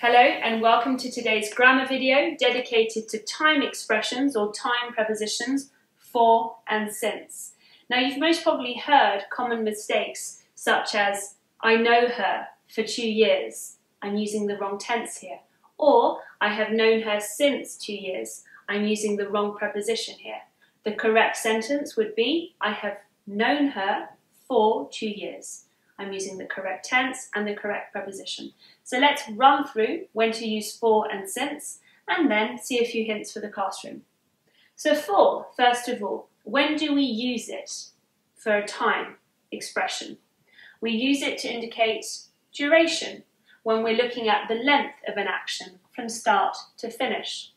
Hello and welcome to today's grammar video dedicated to time expressions or time prepositions for and since. Now you've most probably heard common mistakes such as I know her for 2 years, I'm using the wrong tense here, or I have known her since 2 years, I'm using the wrong preposition here. The correct sentence would be I have known her for 2 years. I'm using the correct tense and the correct preposition. So let's run through when to use for and since, and then see a few hints for the classroom. So for, first of all, when do we use it for a time expression? We use it to indicate duration, when we're looking at the length of an action from start to finish.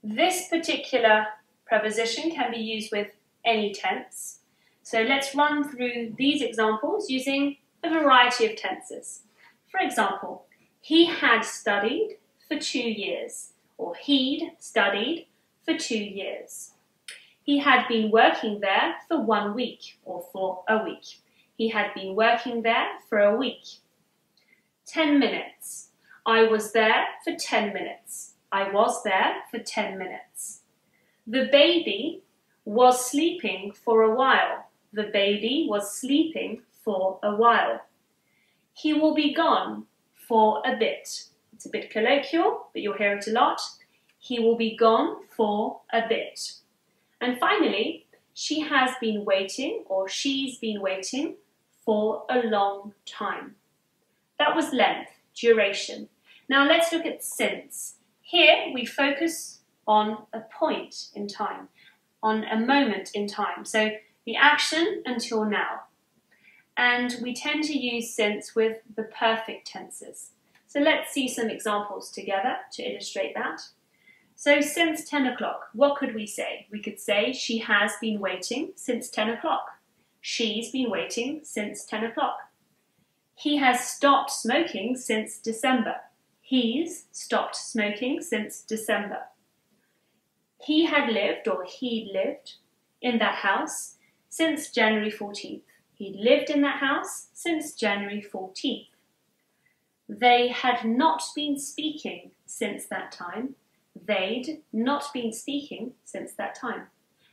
This particular preposition can be used with any tense. So let's run through these examples using a variety of tenses. For example, he had studied for 2 years, or he'd studied for 2 years. He had been working there for 1 week, or for a week. He had been working there for a week. 10 minutes. I was there for 10 minutes. I was there for 10 minutes. The baby was sleeping for a while. The baby was sleeping for a while. He will be gone for a bit. It's a bit colloquial, but you'll hear it a lot. He will be gone for a bit. And finally, she has been waiting, or she's been waiting, for a long time. That was length, duration. Now let's look at since. Here we focus on a point in time, on a moment in time. So the action until now. And we tend to use since with the perfect tenses. So let's see some examples together to illustrate that. So since 10 o'clock, what could we say? We could say she has been waiting since 10 o'clock. She's been waiting since 10 o'clock. He has stopped smoking since December. He's stopped smoking since December. He had lived, or he'd lived, in that house since January 14th. He'd lived in that house since January 14th. They had not been speaking since that time. They'd not been speaking since that time.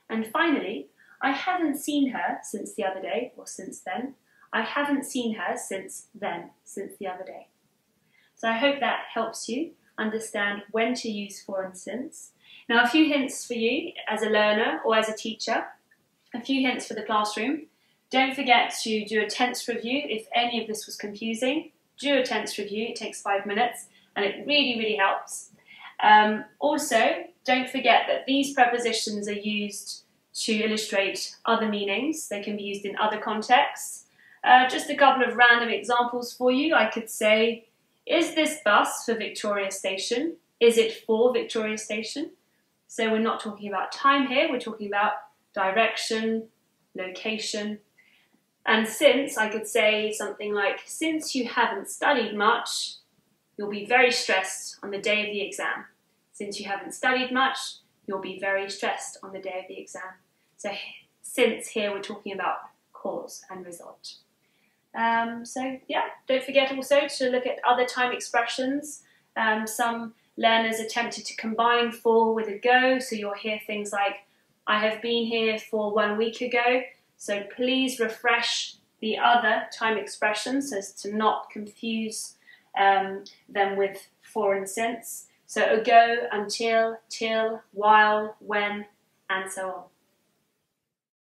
And finally, I haven't seen her since the other day, or since then. I haven't seen her since then, since the other day. So I hope that helps you understand when to use for and since. Now a few hints for you as a learner or as a teacher, a few hints for the classroom. Don't forget to do a tense review if any of this was confusing. Do a tense review, it takes 5 minutes and it really helps. Also, don't forget that these prepositions are used to illustrate other meanings. They can be used in other contexts. Just a couple of random examples for you. I could say, is this bus for Victoria Station? Is it for Victoria Station? So we're not talking about time here, we're talking about direction, location. And since, I could say something like, since you haven't studied much, you'll be very stressed on the day of the exam. Since you haven't studied much, you'll be very stressed on the day of the exam. So since here we're talking about cause and result. So yeah, don't forget also to look at other time expressions. Some learners attempted to combine for with a go, so you'll hear things like, I have been here for 1 week ago. So please refresh the other time expressions so as to not confuse them with for and since. So ago, until, till, while, when, and so on.